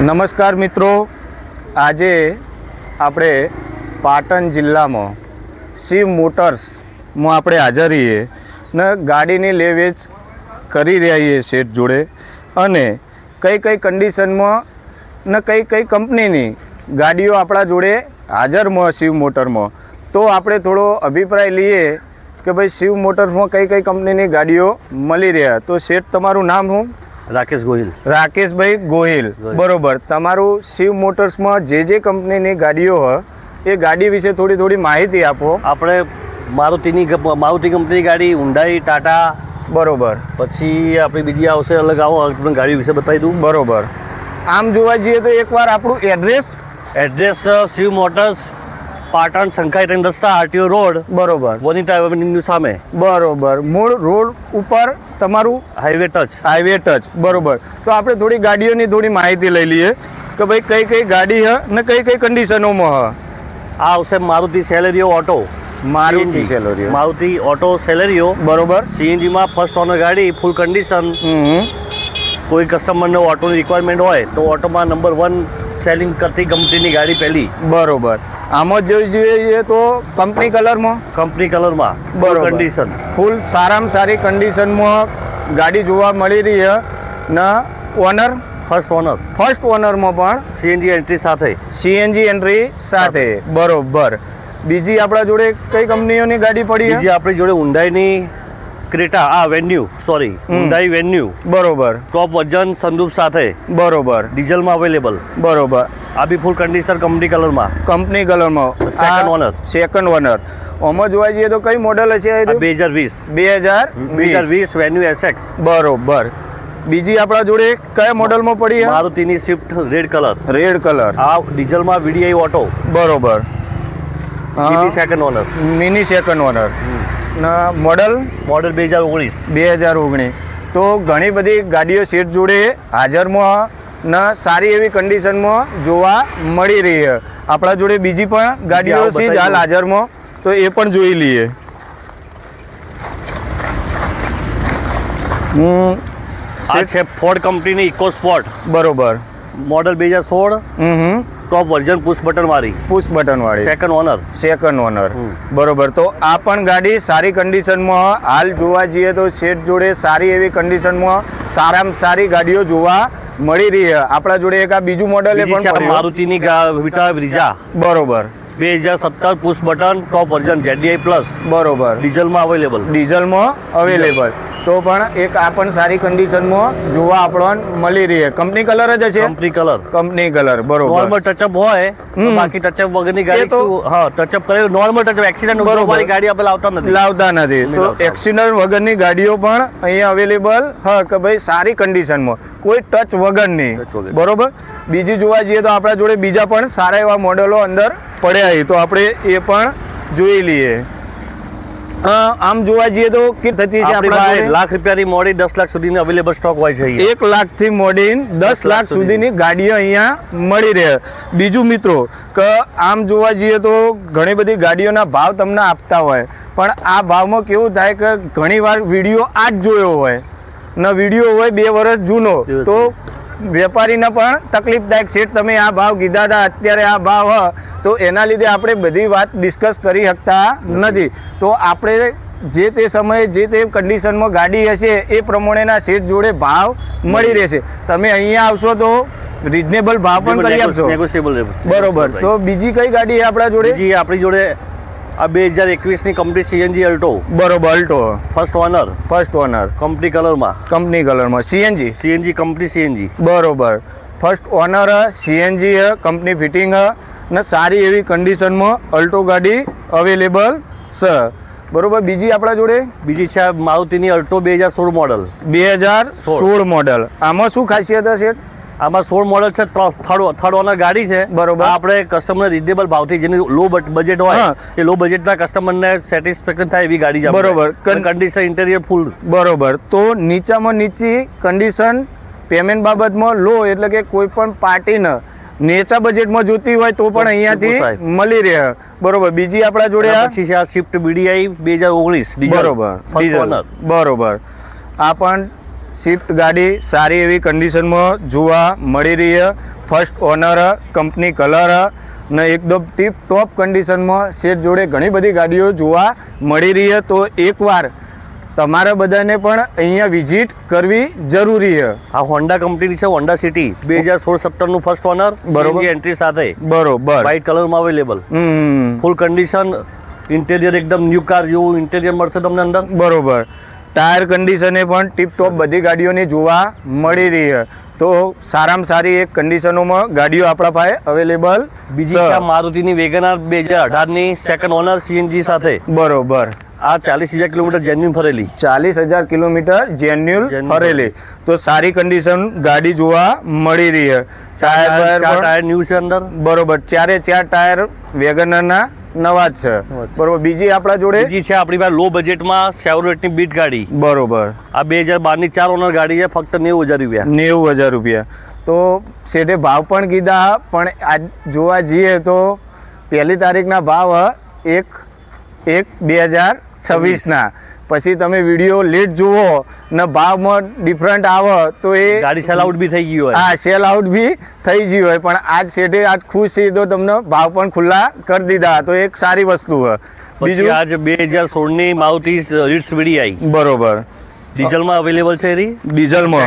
નમસ્કાર મિત્રો, આજે આપણે પાટણ જિલ્લામાં શિવ મોટર્સમાં આપણે હાજર છીએ ને ગાડીની લે વેચ કરી રહ્યા છીએ શેઠ જોડે, અને કઈ કઈ કન્ડિશનમાં ને કઈ કઈ કંપનીની ગાડીઓ આપણા જોડે હાજરમાં શિવ મોટરમાં. તો આપણે થોડો અભિપ્રાય લઈએ કે ભાઈ શિવ મોટર્સમાં કઈ કઈ કંપનીની ગાડીઓ મળી રહ્યા. તો શેઠ, તમારું નામ શું? રાકેશ ગોહિલ. રાકેશભાઈ ગોહિલ, બરોબર. તમારું શિવ મોટર્સમાં જે કંપનીની ગાડીઓ હોય એ ગાડી વિશે થોડી માહિતી આપો. આપણે મારુતિ કંપનીની ગાડી, હુન્ડાઈ, ટાટા, બરોબર. પછી આપણી બીજી આવશે અલગ, આવો ગાડી વિશે બતાવી દઉં. બરોબર. આમ જોવા જઈએ તો એકવાર આપણું એડ્રેસ શિવ મોટર્સ, પાટણ શંખાઈ ટ્રેન રસ્તા, આરટીઓ રોડ, બરોબર, વનિતા એવન્યુ સામે. બરોબર. મૂળ રોડ ઉપર તમારું હાઈવે ટચ. બરોબર. તો આપણે થોડી ગાડીઓની થોડી માહિતી લઈ લઈએ કે ભાઈ કઈ કઈ ગાડી હ ને કઈ કઈ કન્ડિશનોમાં હ. આ આવશે મારુતિ સેલેરિયો ઓટો. મારુતિ ઓટો સેલેરિયો, બરોબર. સીએનજી માં ફર્સ્ટ ઓનર ગાડી, ફૂલ કન્ડિશન. કોઈ કસ્ટમરને ઓટોની રિક્વાયરમેન્ટ હોય તો ઓટોમાં નંબર 1 સેલિંગ કરતી કંપનીની ગાડી પહેલી. બરોબર. આમાં જોઈ જોઈએ તો કંપની કલરમાં, બરોબર, કન્ડિશન ફૂલ સારામાં સારી કન્ડિશનમાં ગાડી જોવા મળી રહી છે ને ઓનર ફર્સ્ટ ઓનરમાં પણ સીએનજી એન્ટ્રી સાથે. બરોબર. બીજી આપણા જોડે કઈ કંપનીઓની ગાડી પડી? બીજી આપણી જોડે હુન્ડાઈની ક્રેટા, હુન્ડાઈ વેન્યુ, બરોબર, ટોપ વર્ઝન સનરૂફ સાથે, બરોબર, ડીઝલમાં અવેલેબલ, બરોબર. આ બી ફૂલ કન્ડિશન કંપની કલરમાં. Second owner. આમાં જોવા જઈએ તો કઈ મોડલ હશે? 2020 વેન્યુ એસએક્સ. બરોબર. બીજી આપણા જોડે કયા મોડલમાં પડી? મારુતિની સ્વિફ્ટ રેડ કલર. આ ડીઝલમાં વીડીઆઈ ઓટો, બરોબર. Mini second owner. મોડલ 2019. તો ઘણી બધી ગાડીઓ શેઠ જોડે હાજરમાં ને સારી એવી કન્ડિશનમાં જોવા મળી રહી છે. આપણા જોડે બીજી પણ ગાડીઓ છે હાલ હાજરમાં, તો એ પણ જોઈ લઈએ. આ છે ફોર્ડ કંપનીની ઇકોસ્પોર્ટ, બરોબર, મોડલ 2016, ટોપ વર્ઝન પુશ બટન વાળી, સેકન્ડ ઓનર. બરોબર. તો આ પણ ગાડી સારી કન્ડિશનમાં હાલ જોવા જઈએ તો શેઠ જોડે સારી એવી કન્ડિશનમાં સારામાં સારી ગાડીઓ જોવા મળી રહી છે. આપણા જોડે એક આ બીજું મોડલ પણ મારુતિની વિટા બ્રિઝા, બરોબર, 2017 પુશ બટન, ટોપ વર્ઝન ZDI પ્લસ, બરોબર, ડીઝલમાં અવેલેબલ. તો પણ એક આ પણ સારી કન્ડિશનમાં જોવા આપણને મળી રહી છે. કંપની કલર જ હશે? કંપની કલર, બરોબર. નોર્મલ ટચઅપ હોય, બાકી ટચઅપ વગરની ગાડી ટચઅપ કરે, નોર્મલ ટચઅપ, એક્સિડન્ટ વાળી ગાડી આપણે લાવતા નથી. તો એક્સિડન્ટ વગરની ગાડીઓ પણ અહીંયા અવેલેબલ હ કે ભાઈ સારી કન્ડિશનમાં, કોઈ ટચ વગરની. બરોબર. બીજી જોવા જઈએ તો આપણા જોડે બીજા પણ સારા એવા મોડલો અંદર પડ્યા છે, તો આપણે એ પણ જોઈ લઈએ. આમ જોવા જઈએ તો થતી છે ₹1 લાખ ની મોડી 10 લાખ સુધીની અવેલેબલ સ્ટોક હોય છે. 1 લાખ થી મોડી 10 લાખ સુધીની ગાડીઓ અહીંયા મળી રહે. બીજું મિત્રો કે આમ જોવા જઈએ તો ઘણી બધી ગાડીઓના ભાવ તમને આપતા હોય, પણ આ ભાવમાં કેવું થાય કે ઘણી વાર વિડીયો આ જ જોયો હોય ને વિડીયો હોય 2 વર્ષ જૂનો, તો વેપારીને પણ તકલીફદાયક. શેઠ, તમે આ ભાવ કીધા હતા, અત્યારે આ ભાવ હ, તો એના લીધે આપણે બધી વાત ડિસ્કસ કરી શકતા નથી. તો આપણે જે તે સમયે જે તે કન્ડિશનમાં ગાડી હશે એ પ્રમાણેના શેઠ જોડે ભાવ મળી રહેશે. તમે અહીંયા આવશો તો રિઝનેબલ ભાવ પણ કરી આપશો. બરોબર. તો બીજી કઈ ગાડી આપણા જોડે? આપણી જોડે આ 2021ની કંપની સીએનજી અલ્ટો, બરોબર, અલ્ટો ફર્સ્ટ ઓનર કંપની કલરમાં, સીએનજી, બરોબર. First honour CNG company fitting ને સારી એવી કન્ડિશનમાં અલ્ટો ગાડી અવેલેબલ છે. બરોબર. બીજી આપણા જોડે છે મારુતિની અલ્ટો 2016 મોડલ. આમાં શું ખાસિયત છે? આમાં 16 મોડલ છે, થર્ડ ઓનર ગાડી છે, બરોબર. આપણે કસ્ટમરને રિઝનેબલ ભાવથી, જેની લો બજેટ હોય એ લો બજેટના કસ્ટમરને સેટિસ્ફેક્શન થાય એવી ગાડી છે. બરોબર. કન્ડિશન ઇન્ટેરિયર ફૂલ, બરોબર. તો નીચામાં નીચી કન્ડિશન, પેમેન્ટ બાબતમાં લો, એટલે કે કોઈ પણ પાર્ટીને નેચા બજેટમાં જોતી હોય તો પણ અહીંયાથી મળી રહે. બરોબર. બીજી આપણા જોડે પછી છે આ સ્વિફ્ટ બીડીઆઈ 2019, બરોબર, બરોબર. આ પણ સ્વિફ્ટ ગાડી સારી એવી કન્ડિશનમાં જોવા મળી રહી છે. ફર્સ્ટ ઓનર, કંપની કલર ને એકદમ ટીપ ટોપ કન્ડિશનમાં શેઠ જોડે ઘણી બધી ગાડીઓ જોવા મળી રહી છે. તો એકવાર તમારે બધાને પણ અહીંયા વિઝિટ કરવી જરૂરી છે. આ હોન્ડા કંપનીની છે, હોન્ડા સિટી 2016-17 નું ફર્સ્ટ ઓનર, બરોબર. એન્ટ્રી સાથે, બરોબર. વ્હાઇટ કલરમાં અવેલેબલ, ફૂલ કન્ડિશન, ઇન્ટેરિયર એકદમ ન્યૂ કાર જેવું ઇન્ટેરિયર મળશે તમને અંદર. બરોબર. ટાયર કન્ડિશને પણ ટીપ ટોપ બધી ગાડીઓની જોવા મળી રહી છે. તો સારામાં સારી એક કન્ડિશનોમાં ગાડીઓ આપણા પાસે અવેલેબલ. બીજી છે મારુતિની વેગનાર 2018ની સેકન્ડ ઓનર સીએનજી સાથે. બરોબર. આ 40,000 કિલોમીટર જેન્યુન ફરેલી, 40,000 કિલોમીટર જેન્યુઅલ ફરેલી. તો સારી કન્ડિશન ગાડી જોવા મળી રહી છે. ટાયર ન્યૂ છે અંદર. બરોબર. 4 ટાયર વેગનરના નવા જ છે. બરોબર. બીજી આપણા જોડે બીજી છે આપણી પાસે લો બજેટમાં સેવરોલેટની બીટ ગાડી. બરોબર. આ 2012ની 4 ઓનર ગાડી છે, ફક્ત 90,000 રૂપિયા. 90,000 રૂપિયા. તો શેઠે ભાવ પણ કીધા, પણ આજ જોવા જઈએ તો 1 તારીખના ભાવ 1/1/2026ના. પછી તમે વિડીયો લેટ જુઓ ને ભાવમાં ડિફરન્ટ આવે તો એ ગાડી સેલ આઉટ બી થઈ ગઈ હોય. હા, સેલ આઉટ બી થઈ ગયું હોય. પણ આજ શેઠે આજ ખુશ છે તો તમને ભાવ પણ ખુલ્લા કરી દીધા, તો એક સારી વસ્તુ છે. બીજું આજ 2016ની મારુતિ રીટ્સ વીડીઆઈ. બરોબર. ડીઝલમાં અવેલેબલ છે એરી. ડીઝલમાં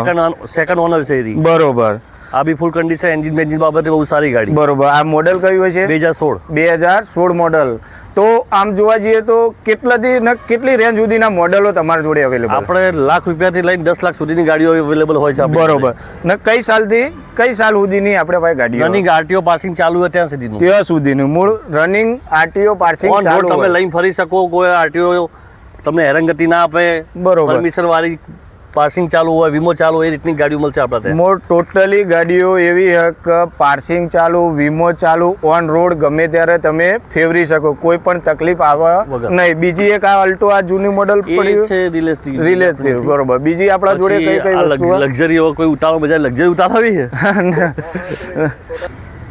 સેકન્ડ ઓનર છે એરી. બરોબર. આ બી ફૂલ કન્ડિશન, એન્જિન બાબતે બહુ સારી ગાડી. બરોબર. આ મોડેલ કયું છે? 2016 મોડેલ. તો આમ જોવા જઈએ તો કેટલી રેન્જ સુધીના મોડેલો તમારા જોડે અવેલેબલ? આપણે લાખ રૂપિયાથી લઈને 10 લાખ સુધીની ગાડીઓ અવેલેબલ હોય છે. બરોબર. ને કઈ સાલ સુધીની આપણે પાસે ગાડીઓ? રનિંગ આરટીઓ પાસિંગ ચાલુ હોય ત્યાં સુધીનું મૂળ રનિંગ આરટીઓ પાસિંગ ચાલુ તમે લઈને ફરી શકો. કોઈ આરટીઓ તમને હેરાનગતિ ના આપે. બરોબર. પરમિશન વાળી પાર્સિંગ ચાલુ હોય, વીમો ચાલુ હોય, એ રીતની ગાડીઓ મળશે આપણા ત્યાં. મોર ટોટલી ગાડીઓ એવી છે કે પાર્સિંગ ચાલુ, વીમો ચાલુ, ઓન રોડ ગમે ત્યારે તમે ફેરવી શકો, કોઈ પણ તકલીફ આવે નહીં. બીજી એક આ અલ્ટો, આ જૂની મોડલ પડ્યું છે રિલેટિવ. બરોબર. બીજી આપણા જોડે કઈ વસ્તુ લક્ઝરી હોય, કોઈ ઉતારો બજાર લક્ઝરી ઉતારવી છે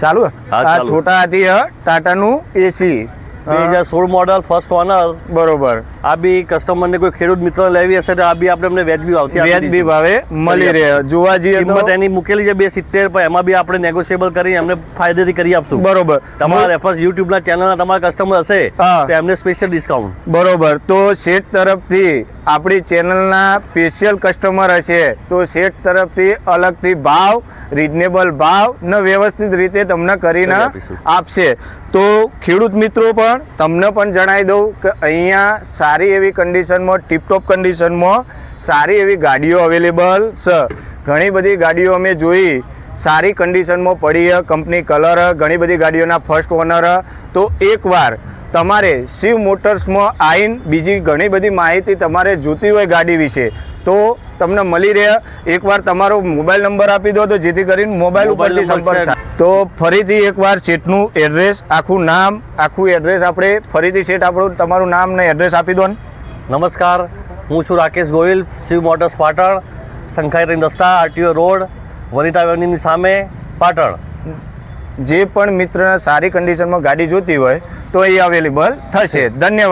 ચાલુ. આ છોટા હાથી ટાટાનું એસી 2016 મોડલ ફર્સ્ટ ઓનર. બરોબર. આ બી કસ્ટમરને કોઈ ખેડૂત મિત્ર લેવી હશે તો આ બી આપણે વ્યાજબી ભાવે મળી રહે. જોવા જઈએ તો કિંમત એની મૂકેલી છે 270, પણ એમાં બી આપણે નેગોશિયેબલ કરી એમને ફાયદેથી કરી આપશું. બરોબર. તમારા રેફરન્સ યુટ્યુબ ના ચેનલ તમારા કસ્ટમર હશે તો એમને સ્પેશિયલ ડિસ્કાઉન્ટ. બરોબર. તો શેઠ તરફથી આપણી ચેનલના સ્પેશિયલ કસ્ટમર હશે તો શેઠ તરફથી અલગથી ભાવ, રિઝનેબલ ભાવ ને વ્યવસ્થિત રીતે તમને કરીને આપશે. તો ખેડૂત મિત્રો પણ તમને પણ જણાવી દઉં કે અહીંયા સારી એવી કન્ડિશનમાં, ટીપટોપ કન્ડિશનમાં સારી એવી ગાડીઓ અવેલેબલ છે. ઘણી બધી ગાડીઓ અમે જોઈ સારી કન્ડિશનમાં પડી છે, કંપની કલર, ઘણી બધી ગાડીઓના ફર્સ્ટ ઓનર. તો એકવાર તમારે શિવ મોટર્સમાં આવીને બીજી ઘણી બધી માહિતી તમારે જોતી હોય ગાડી વિશે તો તમને મળી રહે. એકવાર તમારો મોબાઈલ નંબર આપી દો તો જેથી કરીને મોબાઈલ ઉપરથી સંપર્ક થાય. તો ફરીથી એકવાર શેઠનું એડ્રેસ, આખું એડ્રેસ આપણે ફરીથી શેઠ આપણું તમારું નામ ને એડ્રેસ આપી દો ને. નમસ્કાર, હું છું રાકેશ ગોહિલ, શિવ મોટર્સ પાટણ, સંખાઈ રસ્તા, આરટીઓ રોડ, વનિતા એવન્યુની સામે, પાટણ. જે પણ મિત્રને સારી કન્ડિશનમાં ગાડી જોતી હોય તો એ અવેલેબલ થશે. ધન્યવાદ.